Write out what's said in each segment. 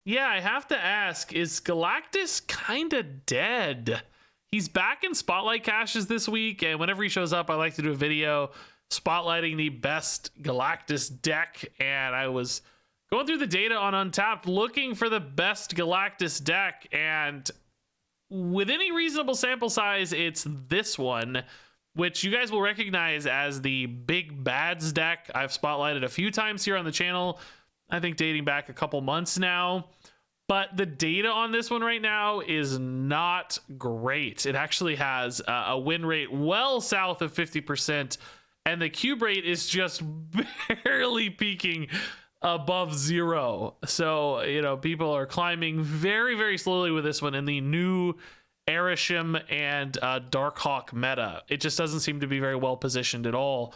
Yeah, I have to ask, is Galactus kind of dead? He's back in Spotlight caches this week, and whenever he shows up, I like to do a video spotlighting the best Galactus deck, and I was going through the data on Untapped looking for the best Galactus deck, and with any reasonable sample size, it's this one, which you guys will recognize as the Big Bads deck. I've spotlighted a few times here on the channel, I think dating back a couple months now. But the data on this one right now is not great. It actually has a win rate well south of 50%, and the cube rate is just barely peaking above 0. So, you know, people are climbing very, very slowly with this one in the new Arishem and Darkhawk meta. It just doesn't seem to be very well positioned at all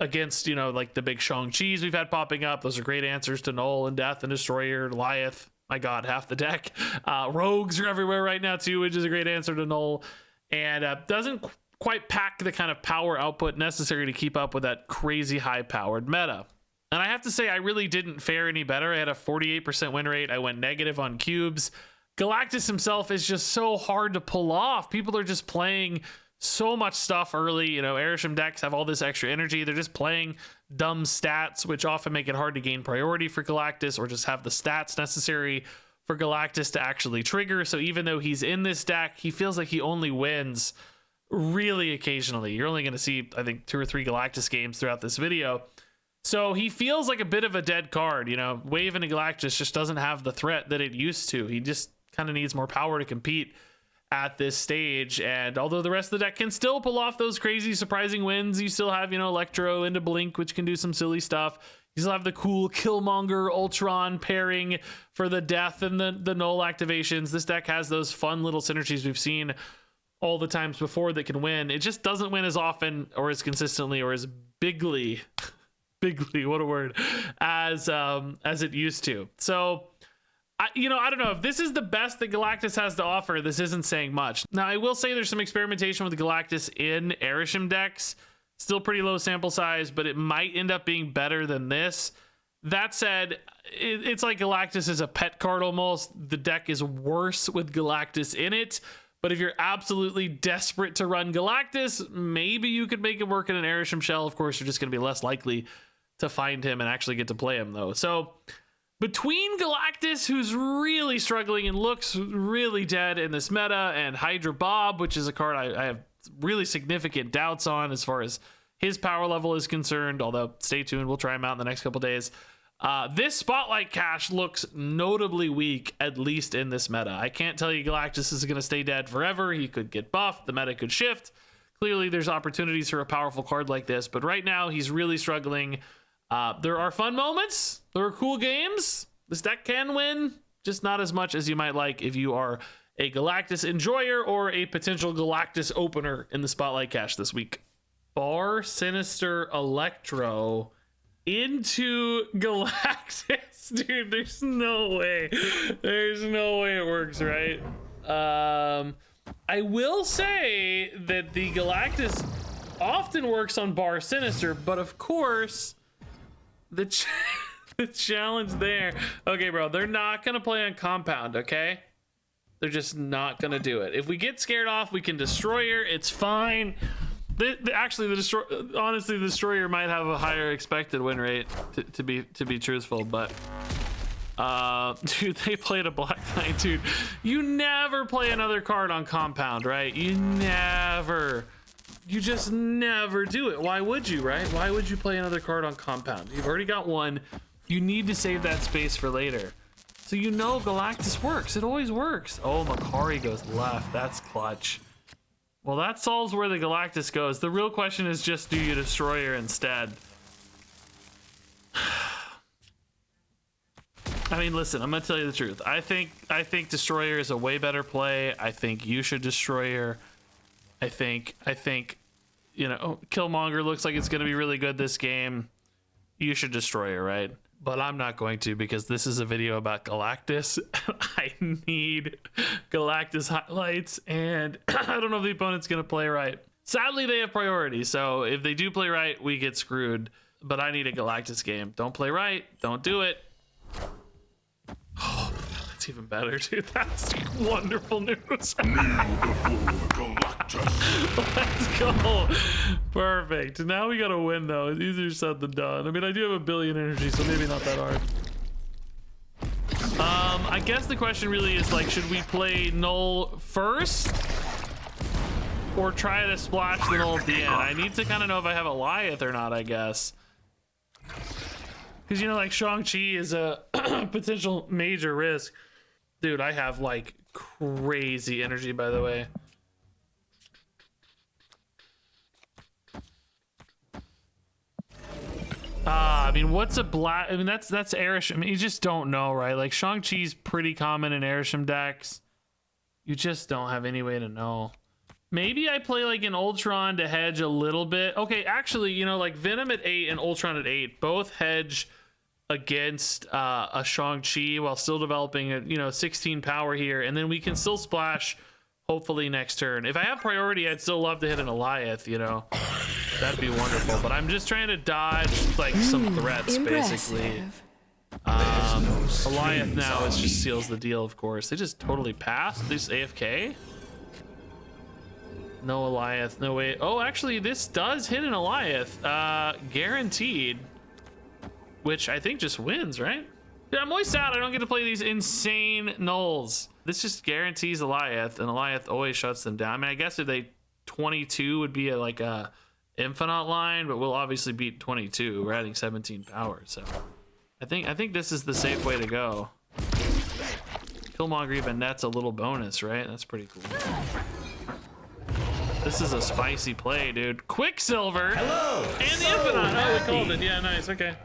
against, you know, like the big Shang-Chis we've had popping up. Those are great answers to Null and Death and Destroyer, Goliath. My God, half the deck. Rogues are everywhere right now too, which is a great answer to Null, and doesn't quite pack the kind of power output necessary to keep up with that crazy high powered meta. And I have to say, I really didn't fare any better. I had a 48% win rate. I went negative on cubes. Galactus himself is just so hard to pull off. People are just playing so much stuff early. You know, Arishem decks have all this extra energy. They're just playing dumb stats, which often make it hard to gain priority for Galactus or just have the stats necessary for Galactus to actually trigger. So even though he's in this deck, he feels like he only wins really occasionally. You're only going to see, I think, 2 or 3 Galactus games throughout this video. So he feels like a bit of a dead card. You know, Wave into Galactus just doesn't have the threat that it used to. He just kind of needs more power to compete at this stage. And although the rest of the deck can still pull off those crazy surprising wins, you still have, you know, Electro into Blink, which can do some silly stuff. You still have the cool Killmonger Ultron pairing for the death and the null activations. This deck has those fun little synergies we've seen all the times before that can win. It just doesn't win as often or as consistently or as bigly what a word, as it used to. So I don't know if this is the best that Galactus has to offer. This isn't saying much. Now, I will say there's some experimentation with Galactus in Arishem decks. Still pretty low sample size, but it might end up being better than this. That said, it's like Galactus is a pet card almost. The deck is worse with Galactus in it. But if you're absolutely desperate to run Galactus, maybe you could make it work in an Arishem shell. Of course, you're just going to be less likely to find him and actually get to play him, though. So between Galactus, who's really struggling and looks really dead in this meta, and Hydra Bob, which is a card I have really significant doubts on as far as his power level is concerned, although stay tuned, we'll try him out in the next couple days. This Spotlight cache looks notably weak, at least in this meta. I can't tell you Galactus is going to stay dead forever. He could get buffed, the meta could shift. Clearly, there's opportunities for a powerful card like this, but right now, he's really struggling. There are fun moments. There are cool games. This deck can win, just not as much as you might like if you are a Galactus enjoyer or a potential Galactus opener in the Spotlight cache this week. Bar Sinister Electro into Galactus. Dude, there's no way. There's no way it works, right? I will say that the Galactus often works on Bar Sinister, but of course, the challenge there. Okay, bro, they're not gonna play on Compound, okay? They're just not gonna do it. If we get scared off, we can Destroyer. It's fine. Honestly, the Destroyer might have a higher expected win rate, to be truthful, but dude, they played a Black Knight, dude. You never play another card on Compound, right? You just never do it. Why would you, right? Why would you play another card on Compound? You've already got one. You need to save that space for later. So you know Galactus works. It always works. Oh, Makari goes left. That's clutch. Well, that solves where the Galactus goes. The real question is just, do you Destroyer instead? I mean, listen, I'm gonna tell you the truth. I think Destroyer is a way better play. I think you should Destroyer. I think, you know, Killmonger looks like it's gonna be really good this game. You should Destroyer, right? But I'm not going to, because this is a video about Galactus. I need Galactus highlights, and I don't know if the opponent's going to play right. Sadly, they have priority, so if they do play right, we get screwed. But I need a Galactus game. Don't play right. Don't do it. Oh, That's even better, dude. That's wonderful news. Let's go. Perfect. Now we gotta win, though. It's easier said than done. I mean, I do have a billion energy, so maybe not that hard. I guess the question really is, like, should we play Null first? Or try to splash the Null at the end? I need to kind of know if I have a Goliath or not, I guess. Because, you know, like, Shang-Chi is a potential major risk. Dude, I have, like, crazy energy, by the way. I mean, what's a black... I mean, that's Arishem. I mean, you just don't know, right? Like, Shang-Chi's pretty common in Arishem decks. You just don't have any way to know. Maybe I play, like, an Ultron to hedge a little bit. Okay, actually, you know, like, Venom at 8 and Ultron at 8 both hedge against a Shang-Chi while still developing a, you know, 16 power here, and then we can still splash hopefully next turn. If I have priority, I'd still love to hit an Goliath, you know. That'd be wonderful, but I'm just trying to dodge like some threats basically. Goliath now is just seals the deal, of course. They just totally passed. They just AFK. No Goliath, no way. Oh, actually this does hit an Goliath, guaranteed. Which I think just wins, right? Dude, I'm always sad I don't get to play these insane nulls. This just guarantees Goliath, and Goliath always shuts them down. I mean, I guess if they 22 would be like a infinite line, but we'll obviously beat 22. We're adding 17 power, so I think this is the safe way to go. Killmonger even nets a little bonus, right? That's pretty cool. This is a spicy play, dude. Quicksilver. Hello. And the infinite. Oh, we called it. Yeah, nice. Okay.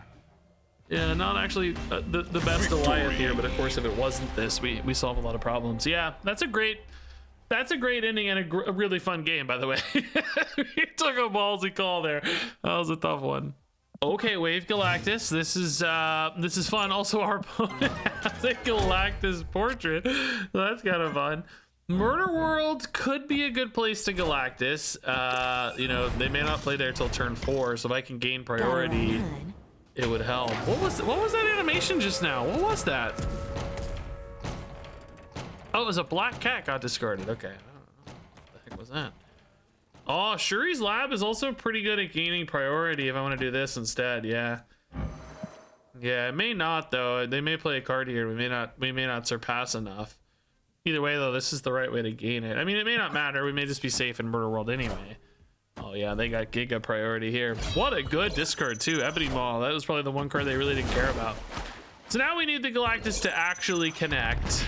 Yeah, not actually the best Goliath here, but of course, if it wasn't this, we solve a lot of problems. Yeah, that's a great ending and a really fun game, by the way. We took a ballsy call there. That was a tough one. Okay, Wave Galactus. This is fun. Also, our opponent has a Galactus portrait. So that's kind of fun. Murder World could be a good place to Galactus. You know, they may not play there till turn 4, so if I can gain priority, it would help. What was that animation just now? What was that? Oh, it was a black cat got discarded. Okay. I don't know. What the heck was that? Oh, Shuri's Lab is also pretty good at gaining priority if I want to do this instead. Yeah. Yeah, it may not though. They may play a card here. We may not surpass enough. Either way though, this is the right way to gain it. I mean, it may not matter. We may just be safe in Murder World anyway. Oh yeah, they got Giga priority here. What a good discard too, Ebony Maw. That was probably the one card they really didn't care about. So now we need the Galactus to actually connect.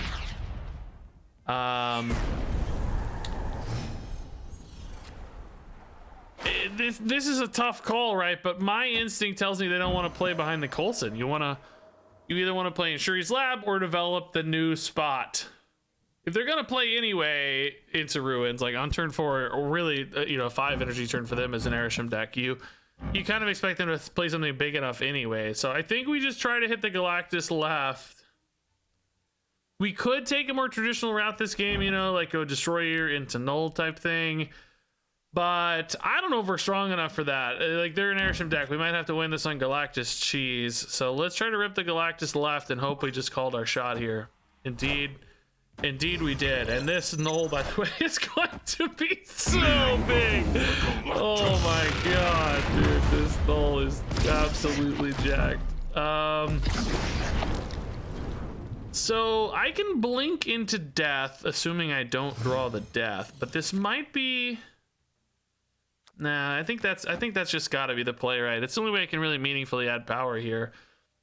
This is a tough call, right? But my instinct tells me they don't want to play behind the Coulson. You either want to play in Shuri's Lab or develop the new spot. If they're gonna play anyway into Ruins, like on turn 4, or really, you know, 5 energy turn for them as an Arishem deck, you kind of expect them to play something big enough anyway. So I think we just try to hit the Galactus left. We could take a more traditional route this game, you know, like go Destroyer into Null type thing. But I don't know if we're strong enough for that. Like, they're an Arishem deck. We might have to win this on Galactus cheese. So let's try to rip the Galactus left and hope we just called our shot here. Indeed we did. And this Null, by the way, is going to be so big. Oh my god, dude. This Null is absolutely jacked. So I can blink into death, assuming I don't draw the death. But this might be... Nah, I think that's just gotta be the play, right? It's the only way I can really meaningfully add power here.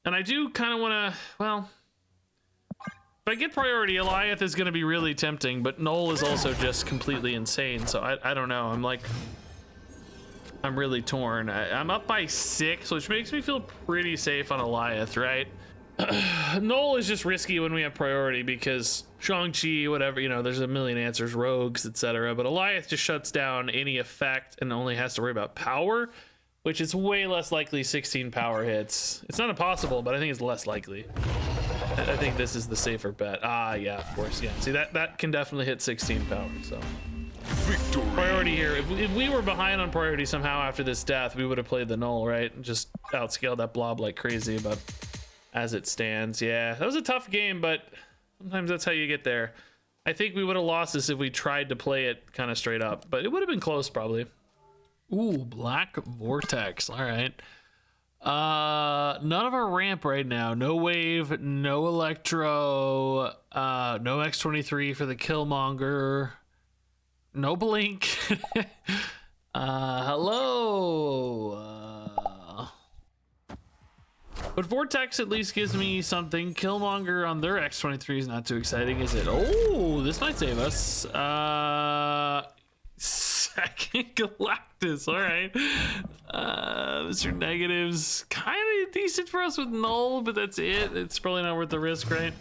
And I do kind of want to, well... If I get priority, Goliath is going to be really tempting, but Null is also just completely insane, so I don't know. I'm really torn. I'm up by 6, which makes me feel pretty safe on Goliath, right? Null is just risky when we have priority because Shang-Chi, whatever, you know, there's a million answers, rogues, etc. But Goliath just shuts down any effect and only has to worry about power, which is way less likely 16 power hits. It's not impossible, but I think it's less likely. I think this is the safer bet. Ah, yeah, of course, yeah. See, that can definitely hit 16 power, so. Victory. Priority here. If we were behind on priority somehow after this death, we would have played the Null, right? And just outscaled that blob like crazy, but as it stands, yeah. That was a tough game, but Sometimes that's how you get there. I think we would have lost this if we tried to play it kind of straight up, but it would have been close probably. Ooh, Black Vortex. All right. None of our ramp right now. No wave, no electro, no X23 for the Killmonger, no blink. Hello. But Vortex at least gives me something. Killmonger on their X23 is not too exciting, is it? Oh, this might save us. Second Galactus. All right. Mr. Negative's kind of decent for us with null, but that's it. It's probably not worth the risk, right?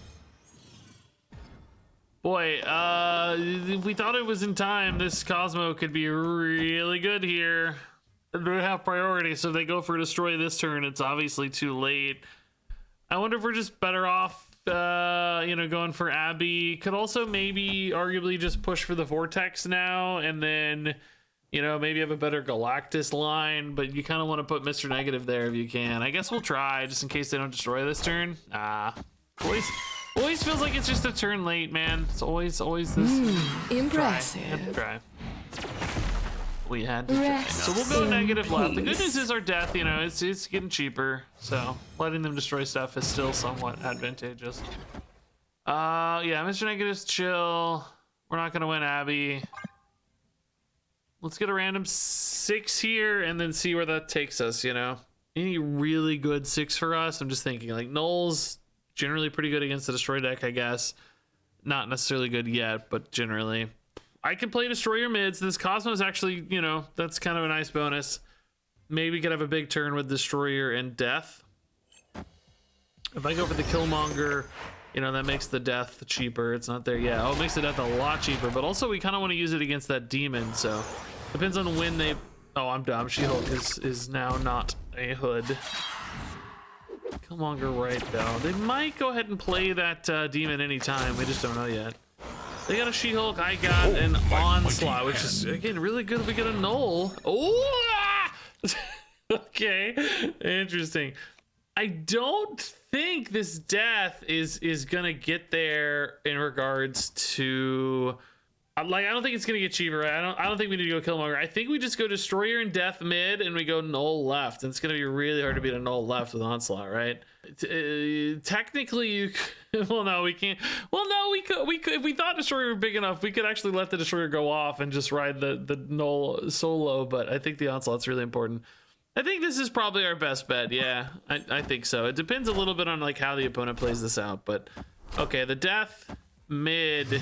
Boy, if we thought it was in time, this Cosmo could be really good here. They have priority, so if they go for destroy this turn, it's obviously too late. I wonder if we're just better off, you know, going for Abby. Could also maybe arguably just push for the Vortex now, and then, you know, maybe have a better Galactus line, but you kind of want to put Mr. Negative there if you can. I guess we'll try, just in case they don't destroy this turn. Always feels like it's just a turn late, man. It's always this. Impressive. Try. We had to try. So we'll go negative left. The good news is our death, you know, it's getting cheaper. So letting them destroy stuff is still somewhat advantageous. Yeah, Mr. Negative's chill. We're not gonna win Abby. Let's get a random 6 here and then see where that takes us, you know. Any really good 6 for us? I'm just thinking like Null's generally pretty good against the destroy deck, I guess. Not necessarily good yet, but generally. I can play destroyer mids. This Cosmo's actually, you know, that's kind of a nice bonus. Maybe could have a big turn with destroyer and death. If I go for the Killmonger, you know, that makes the death cheaper. It's not there yet. Oh, it makes the death a lot cheaper, but also we kind of want to use it against that demon. So depends on when they, oh, I'm dumb. She-Hulk is now not a hood. Killmonger right though. They might go ahead and play that demon anytime. We just don't know yet. They got a She-Hulk. I got an Onslaught, which is again really good if we get a null. Oh, okay, interesting. I don't think this death is gonna get there in regards to. Like, I don't think it's gonna get cheaper. I don't think we need to go Killmonger. I think we just go Destroyer and Death mid, and we go Null left. And it's gonna be really hard to beat a Null left with Onslaught, right? Technically, you. Well, no, we can't. Well, no, we could. If we thought Destroyer were big enough, we could actually let the Destroyer go off and just ride the Null solo. But I think the Onslaught's really important. I think this is probably our best bet. Yeah, I think so. It depends a little bit on like how the opponent plays this out. But okay, the Death mid.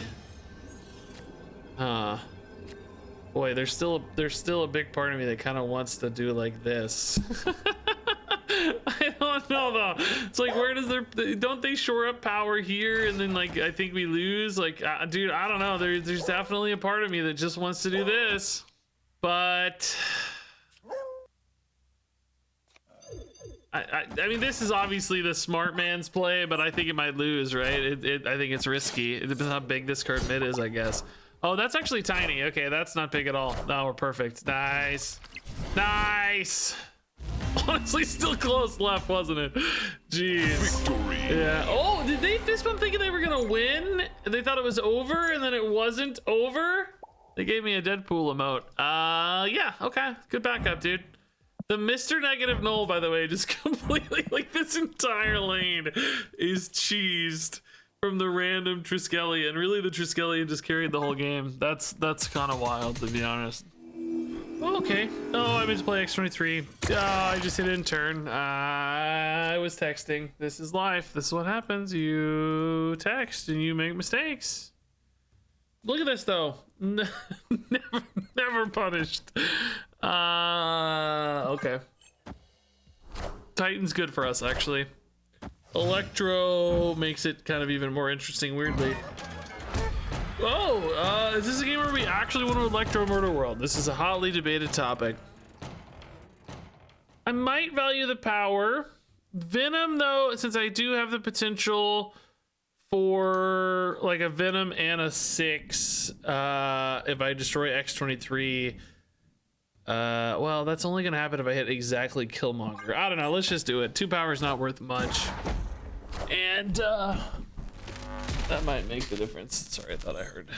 Boy, there's still a big part of me that kind of wants to do like this. I don't know though. It's like, where does don't they shore up power here and then like I think we lose? Like, dude, I don't know. There's definitely a part of me that just wants to do this, but I mean, this is obviously the smart man's play, but I think it might lose, right? I think it's risky. It depends how big this card mid is, I guess. Oh, that's actually tiny. Okay, that's not big at all. No, we're perfect. Nice. Nice. Honestly, still close left, wasn't it? Jeez. Victory. Yeah. Oh, did they fist bump thinking they were going to win? They thought it was over, and then it wasn't over? They gave me a Deadpool emote. Yeah, okay. Good backup, dude. The Mr. Negative Null, by the way, just completely, like, this entire lane is cheesed from the random Triskelion. Really, the Triskelion just carried the whole game. That's kind of wild, to be honest. Okay. Oh, I meant to play X23. Oh, I just hit in turn. I was texting. This is life. This is what happens. You text and you make mistakes. Look at this, though. Never punished. Okay. Titan's good for us, actually. Electro makes it kind of even more interesting, weirdly. Oh, is this a game where we actually want to Electro Murder World? This is a hotly debated topic. I might value the power. Venom, though, since I do have the potential for like a Venom and a 6, if I destroy X23, well, that's only gonna happen if I hit exactly Killmonger. I don't know, let's just do it. 2 power is not worth much. And That might make the difference. Sorry, I thought I heard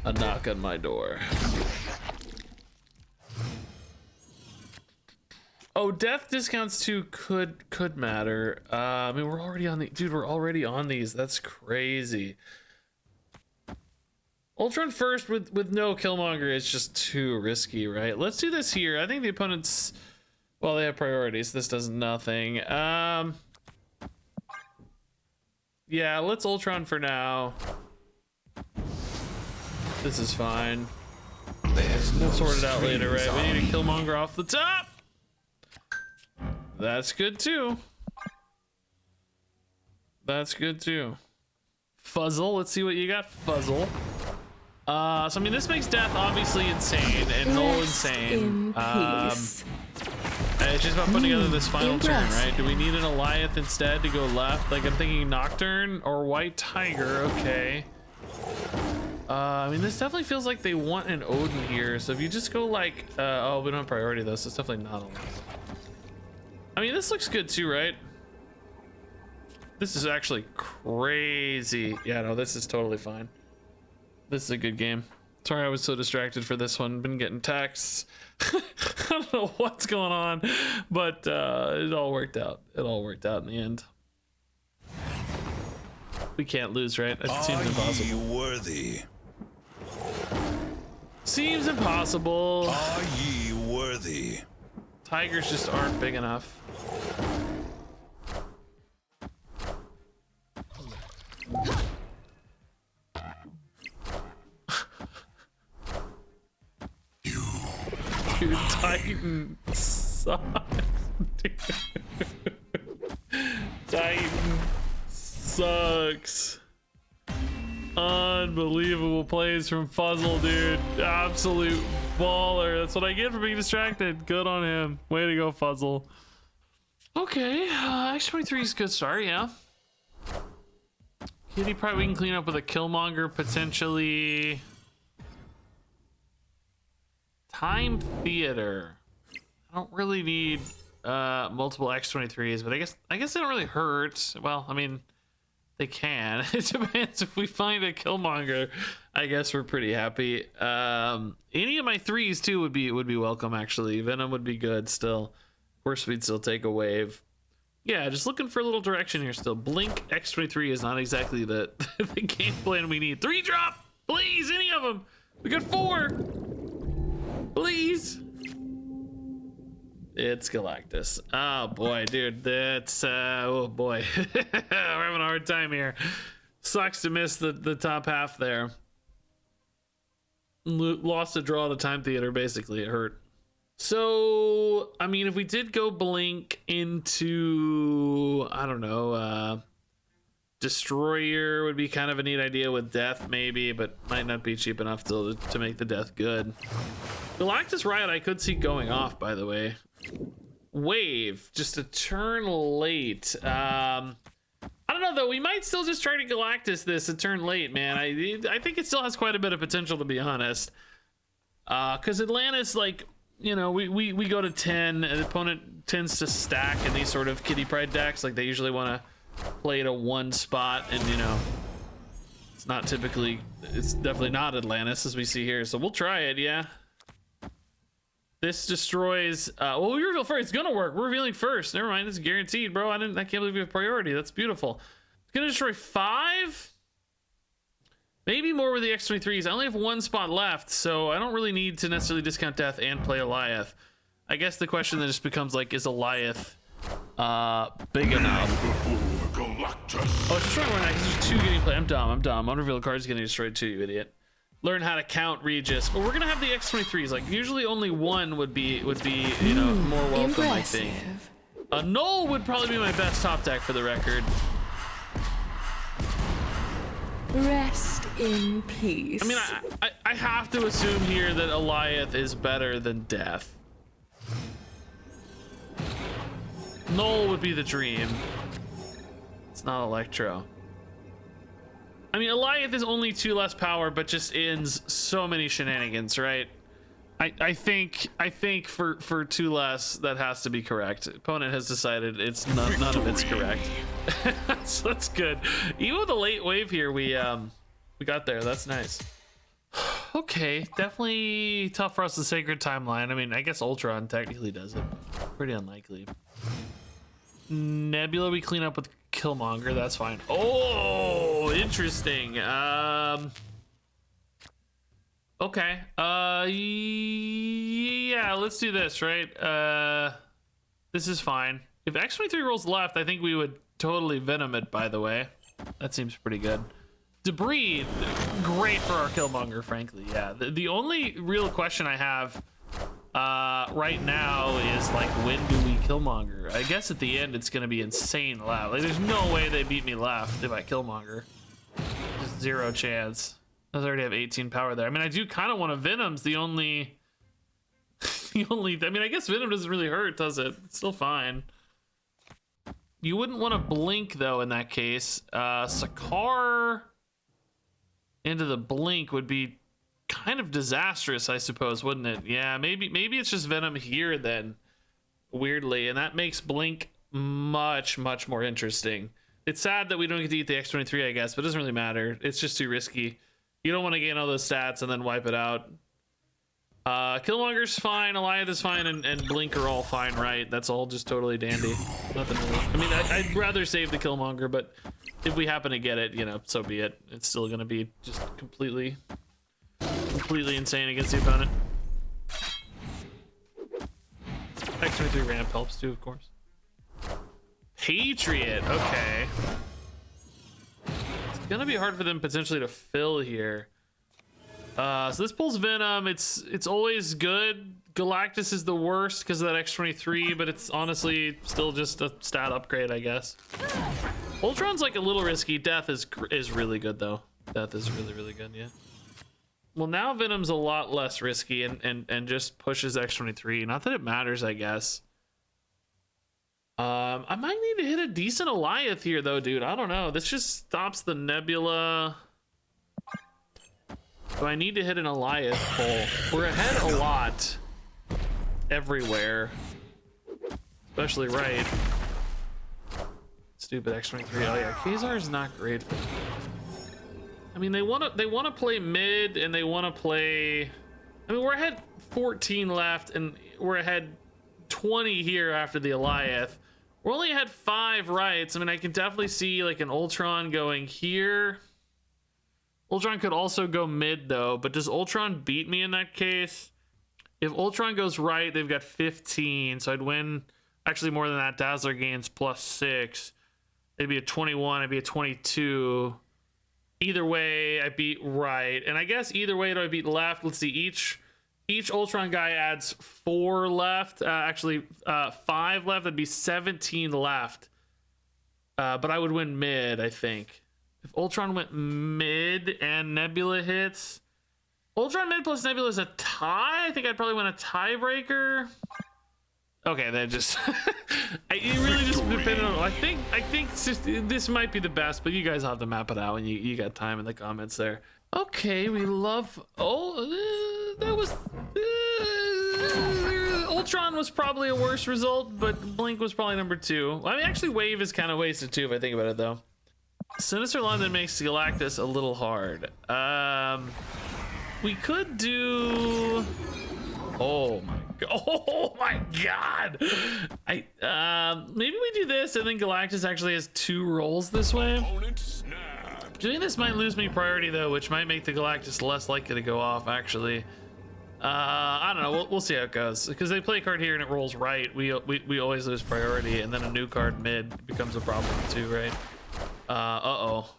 a knock on my door. Oh, death discounts too could matter. I mean, we're already on the dude. We're already on these. That's crazy. Ultron first with no Killmonger is just too risky, right? Let's do this here. I think the opponents, well, they have priorities. This does nothing. Yeah, let's Ultron for now. This is fine. We'll sort it out later, right? We need a Killmonger off the top. That's good too. That's good too. Fuzzle, let's see what you got, Fuzzle. So I mean, this makes Death obviously insane and Null insane. It's just about putting together this final turn, right? Do we need an Alioth instead to go left? Like, I'm thinking Nocturne or White Tiger. Okay. I mean, this definitely feels like they want an Odin here. So if you just go like, oh, we don't have priority though, so it's definitely not Alioth. I mean, this looks good too, right? This is actually crazy. Yeah, no, this is totally fine. This is a good game. Sorry I was so distracted for this one. Been getting texts. I don't know what's going on, but it all worked out. It all worked out in the end. We can't lose, right? It seems impossible. Are ye worthy? Seems impossible. Are ye worthy? Tigers just aren't big enough. Dude, Titan sucks. Dude. Titan sucks. Unbelievable plays from Fuzzle, dude. Absolute baller. That's what I get for being distracted. Good on him. Way to go, Fuzzle. Okay, X-23 is a good start, yeah. Kitty Pryde we can clean up with a Killmonger, potentially. Time Theater. I don't really need multiple X-23s, but I guess they don't really hurt. Well, I mean, they can. It depends. If we find a Killmonger, I guess we're pretty happy. Any of my threes too would be welcome, actually. Venom would be good still. Of course, we'd still take a wave. Yeah, just looking for a little direction here still. Blink X-23 is not exactly the game plan we need. 3 drop, please, any of them. We got 4. Please. It's Galactus. Oh boy, dude, that's oh boy. We're having a hard time here. Sucks to miss the top half there. Lost a draw to Time Theater, basically. It hurt. So I mean, if we did go blink into, I don't know, Destroyer would be kind of a neat idea with Death maybe, but might not be cheap enough to make the Death good. Galactus Riot I could see going off, by the way. Wave, just a turn late. I don't know though, we might still just try to Galactus this a turn late, man. I think it still has quite a bit of potential, to be honest. Because Atlantis, like, you know, we go to 10, and the opponent tends to stack in these sort of Kitty Pryde decks. Like, they usually want to play to one spot, and you know, it's definitely not Atlantis as we see here. So we'll try it, yeah. This destroys, well, we reveal first. It's gonna work. We're revealing first. Never mind, it's guaranteed, bro. I can't believe we have priority. That's beautiful. It's gonna destroy 5. Maybe more with the X-23s. I only have 1 spot left, so I don't really need to necessarily discount Death and play Alioth. I guess the question then just becomes, like, is Alioth big enough? Oh, it's destroying one because there's 2 getting played. I'm dumb. Unrevealed card's getting destroyed too, you idiot. Learn how to count Regis. But we're gonna have the X-23s. Like, usually only 1 would be you know, more welcome, impressive. I think. A Null would probably be my best top deck for the record. Rest in peace. I mean, I have to assume here that Alioth is better than Death. Null would be the dream. It's not Electro. I mean, Alioth is only 2 less power, but just ends so many shenanigans, right? I think for 2 less, that has to be correct. Opponent has decided it's none of it's correct. So that's good. Even with the late wave here, we got there. That's nice. Okay, definitely tough for us, the Sacred Timeline. I mean, I guess Ultron technically does it. Pretty unlikely. Nebula we clean up with Killmonger. That's fine. Oh, interesting. Okay. Yeah, let's do this, right? This is fine. If X-23 rolls left, I think we would totally Venom it, by the way. That seems pretty good. Debris, great for our Killmonger, frankly. Yeah, the only real question I have right now is, like, when do we Killmonger? I guess at the end it's going to be insane left. Like, there's no way they beat me left if I Killmonger. Just zero chance. I already have 18 power there. I mean, I do kind of want to Venom's the only... I mean, I guess Venom doesn't really hurt, does it? It's still fine. You wouldn't want to blink, though, in that case. Sakaar into the blink would be kind of disastrous, I suppose, wouldn't it? Yeah, maybe it's just Venom here, then, weirdly. And that makes blink much, much more interesting. It's sad that we don't get to eat the X-23, I guess, but it doesn't really matter. It's just too risky. You don't want to gain all those stats and then wipe it out. Killmonger's fine, Alliance is fine, and Blink are all fine, right? That's all just totally dandy. Nothing really. I mean, I'd rather save the Killmonger, but if we happen to get it, you know, so be it. It's still gonna be just completely insane against the opponent. X-23 ramp helps too, of course. Patriot, okay. It's gonna be hard for them potentially to fill here. So this pulls Venom. It's always good. Galactus is the worst because of that X-23, but it's honestly still just a stat upgrade, I guess. Ultron's like a little risky. Death is really good though. Death is really good, yeah. Well, now Venom's a lot less risky and just pushes X-23. Not that it matters, I guess. I might need to hit a decent Alliance here though, dude. I don't know. This just stops the Nebula. Do I need to hit an Alliance pull? We're ahead a lot everywhere, especially right. Stupid X-23. Oh yeah, Kazar is not great for me. I mean, they want to play mid and they want to play. I mean, we're ahead 14 left and we're ahead 20 here after the Alliance. We're only ahead 5 rights. I mean, I can definitely see like an Ultron going here. Ultron could also go mid though, but does Ultron beat me in that case? If Ultron goes right, they've got 15, so I'd win actually more than that. Dazzler gains +6. It'd be a 21, I'd be a 22. Either way, I beat right. And I guess either way, do I beat left? Let's see, each Ultron guy adds 4 left. 5 left, that'd be 17 left. But I would win mid, I think. If Ultron went mid and Nebula hits, Ultron mid plus Nebula is a tie. I think I'd probably win a tiebreaker. Okay, that just it really just depended on. I think this might be the best, but you guys have to map it out, and you got time in the comments there. Okay, we love. That was. Ultron was probably a worse result, but Blink was probably number 2. I mean, actually, Wave is kind of wasted too if I think about it though. Sinister London makes Galactus a little hard. We could do. Oh my god! Maybe we do this, and then Galactus actually has 2 rolls this way. Doing this might lose me priority though, which might make the Galactus less likely to go off. Actually, I don't know. We'll see how it goes because they play a card here and it rolls right. We always lose priority, and then a new card mid becomes a problem too, right? Oh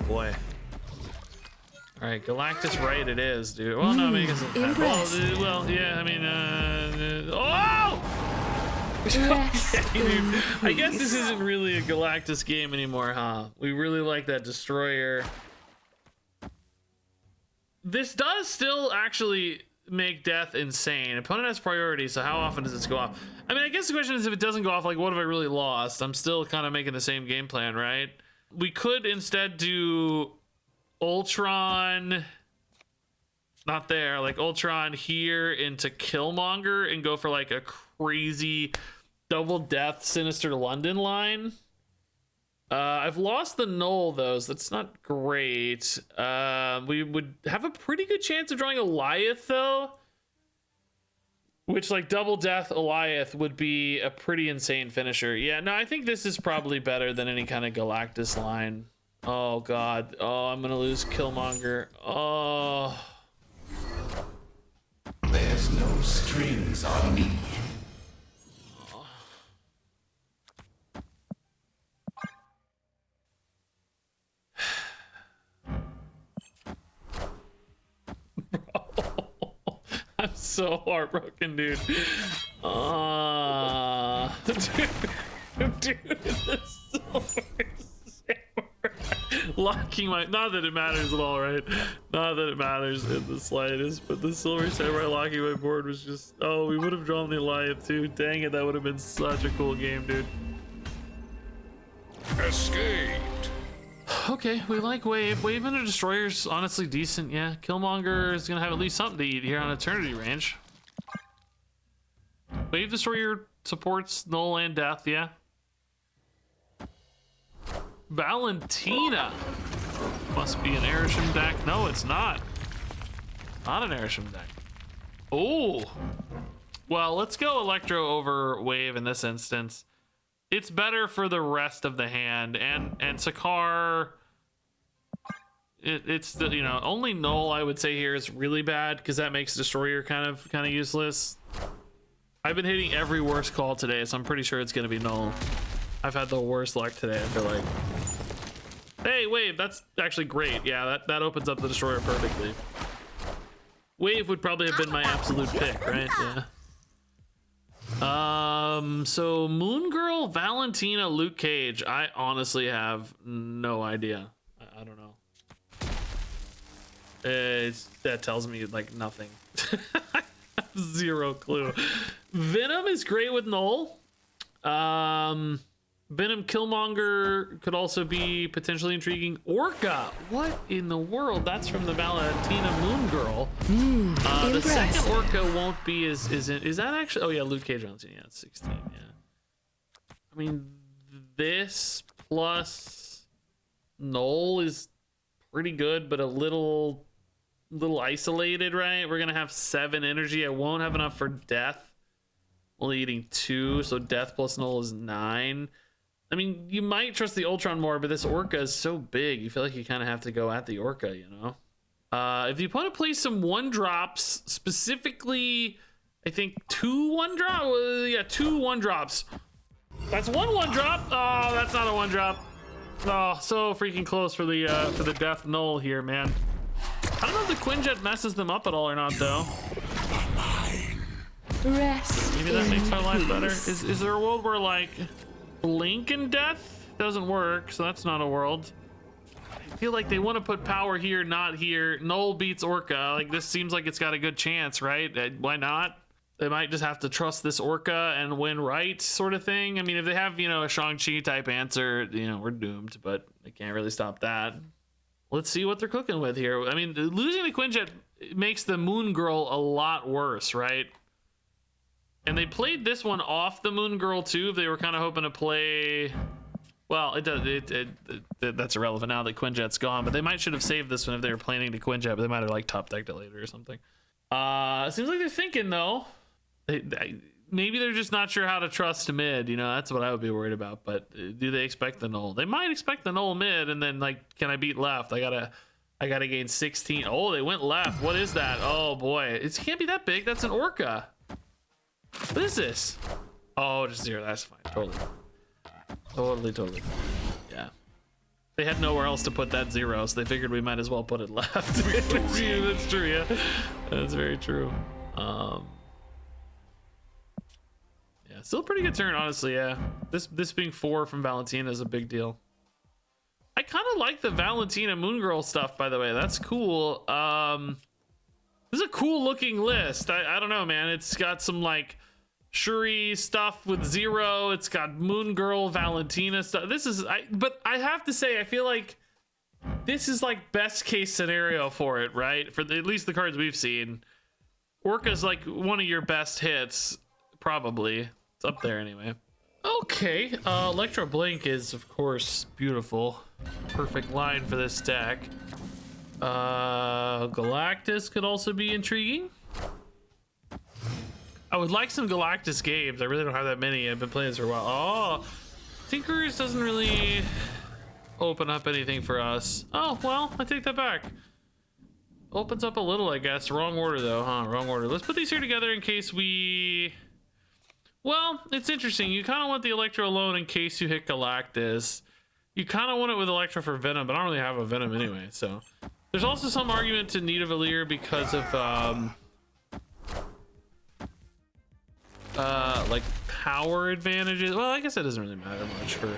boy. All right, Galactus right it is, dude. Well, no, because well, yeah, I mean, I guess this isn't really a Galactus game anymore, huh? We really like that Destroyer. This does still actually make death insane. Opponent has priority, so how often does this go off? I mean, I guess the question is if it doesn't go off, like, what have I really lost? I'm still kind of making the same game plan, right? We could instead do Ultron, not there, like Ultron here into Killmonger and go for like a crazy double death Sinister London line. I've lost the null though, so that's not great. We would have a pretty good chance of drawing Eliath though, which like double death Eliath would be a pretty insane finisher. Yeah, no, I think this is probably better than any kind of Galactus line. Oh god. Oh, I'm gonna lose Killmonger. Oh. There's no strings on me. I'm so heartbroken, dude. Dude, this is so locking my, not that it matters at all, right? Not that it matters in the slightest, but the Silver Samurai locking my board was just, oh, we would have drawn the Eliath too. Dang it, that would have been such a cool game, dude. Escaped. Okay, we like Wave. Wave and a Destroyer's honestly decent, yeah. Killmonger is gonna have at least something to eat here on Eternity Range. Wave Destroyer supports Null and Death, yeah. Valentina must be an Arishem deck. No, it's not. Not an Arishem deck. Oh, well, let's go Electro over Wave in this instance. It's better for the rest of the hand, and Sakaar. It's the, you know, only Null I would say here is really bad because that makes Destroyer kind of useless. I've been hitting every worst call today, so I'm pretty sure it's gonna be Null. I've had the worst luck today, I feel like. Hey, Wave, that's actually great. Yeah, that opens up the Destroyer perfectly. Wave would probably have been my absolute pick, right? Yeah. So Moon Girl, Valentina, Luke Cage. I honestly have no idea. I don't know. That tells me like nothing. I have zero clue. Venom is great with Null. Venom Killmonger could also be potentially intriguing. Orca, what in the world? That's from the Valentina Moon Girl. The second Orca won't be is that actually? Oh yeah, Luke Cage Valentina. Yeah, it's 16. Yeah. I mean, this plus Null is pretty good, but a little isolated, right? We're gonna have 7 energy. I won't have enough for Death. Only eating 2, so Death plus Null is 9. I mean, you might trust the Ultron more, but this Orca is so big, you feel like you kind of have to go at the Orca, you know? If the opponent plays some 1-drops, specifically, I think 2 1-drop? Yeah, 2 1-drops. That's 1 1-drop. Oh, that's not a 1-drop. Oh, so freaking close for the Death Null here, man. I don't know if the Quinjet messes them up at all or not, though. Rest Maybe that makes our life better. peace. Is there a world where, like, Blink and Death doesn't work, so that's not a world. I feel like they want to put power here, not here. Null beats Orca. Like, this seems like it's got a good chance, right? Why not? They might just have to trust this Orca and win right, sort of thing. I mean, if they have, you know, a Shang-Chi type answer, you know, we're doomed, but they can't really stop that. Let's see what they're cooking with here. I mean, losing the Quinjet makes the Moon Girl a lot worse, right? And they played this one off the Moon Girl too. If they were kind of hoping to play, well, that's irrelevant now that Quinjet's gone. But they should have saved this one if they were planning to Quinjet. But they might have like top decked it later or something. Seems like they're thinking though. Maybe they're just not sure how to trust mid. You know, that's what I would be worried about. But do they expect the Null? They might expect the Null mid, and then like, can I beat left? I gotta gain 16. Oh, they went left. What is that? Oh boy, it can't be that big. That's an Orca. What is this? Oh, just 0. That's fine. Totally. Yeah. They had nowhere else to put that 0, so they figured we might as well put it left. Yeah, that's true. Yeah, that's very true. Yeah, still a pretty good turn, honestly. Yeah, this being 4 from Valentina is a big deal. I kind of like the Valentina Moon Girl stuff, by the way. That's cool. This is a cool looking list. I don't know, man. It's got some like Shuri stuff with 0. It's got Moon Girl, Valentina stuff. But I have to say, I feel like this is like best case scenario for it, right? For at least the cards we've seen. Orca's like one of your best hits, probably. It's up there anyway. Okay, Electro Blink is of course beautiful. Perfect line for this deck. Galactus could also be intriguing. I would like some Galactus games. I really don't have that many. I've been playing this for a while. Oh, Tinkerers doesn't really open up anything for us. Oh, well, I take that back. Opens up a little, I guess. Wrong order though, huh? Wrong order. Let's put these here together in case we... Well, it's interesting. You kind of want the Electro alone in case you hit Galactus. You kind of want it with Electro for Venom, but I don't really have a Venom anyway, so... There's also some argument to need a Valir because of, like power advantages. Well, I guess that doesn't really matter much for...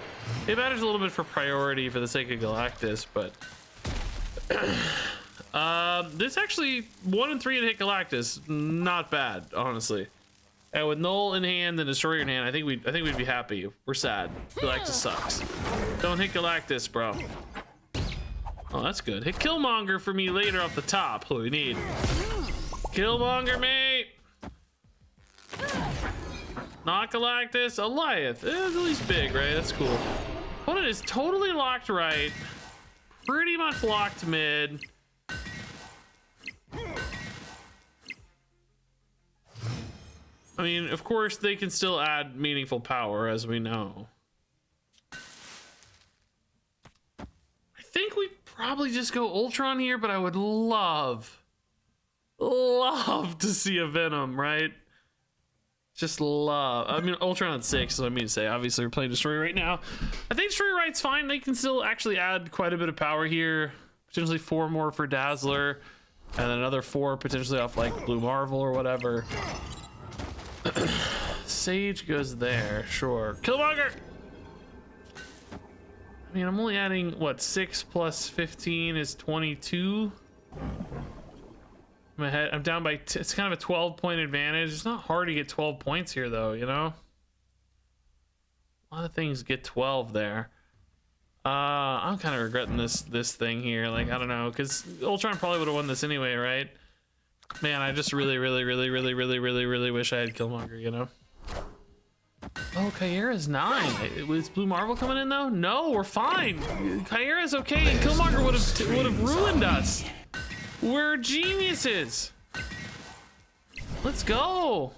It matters a little bit for priority for the sake of Galactus, but... this actually 1 and 3 to hit Galactus, not bad, honestly. And with Null in hand and Destroyer in hand, I think we'd be happy. We're sad. Galactus sucks. Don't hit Galactus, bro. Oh, that's good. Hit Killmonger for me later off the top. What do we need? Killmonger, mate. Not Galactus. Alliath. It's at least big, right? That's cool. Opponent is totally locked right. Pretty much locked mid. I mean, of course, they can still add meaningful power, as we know. I think we probably just go Ultron here, but I would love to see a Venom, right? Just love. I mean, Ultron at 6 is what I mean to say. Obviously, we're playing Destroyer right now. I think Destroyer right's fine. They can still actually add quite a bit of power here. Potentially 4 more for Dazzler, and then another 4 potentially off like Blue Marvel or whatever. Sage goes there, sure. Killmonger! I mean, I'm only adding, what, 6 plus 15 is 22? I'm ahead. I'm down by, it's kind of a 12-point advantage. It's not hard to get 12 points here, though, you know? A lot of things get 12 there. I'm kind of regretting this thing here. Like, I don't know, because Ultron probably would have won this anyway, right? Man, I just really wish I had Killmonger, you know? Oh, Kyera's 9. Was Blue Marvel coming in though? No, we're fine. Kyera's okay, and Killmonger would have ruined us. We're geniuses. Let's go.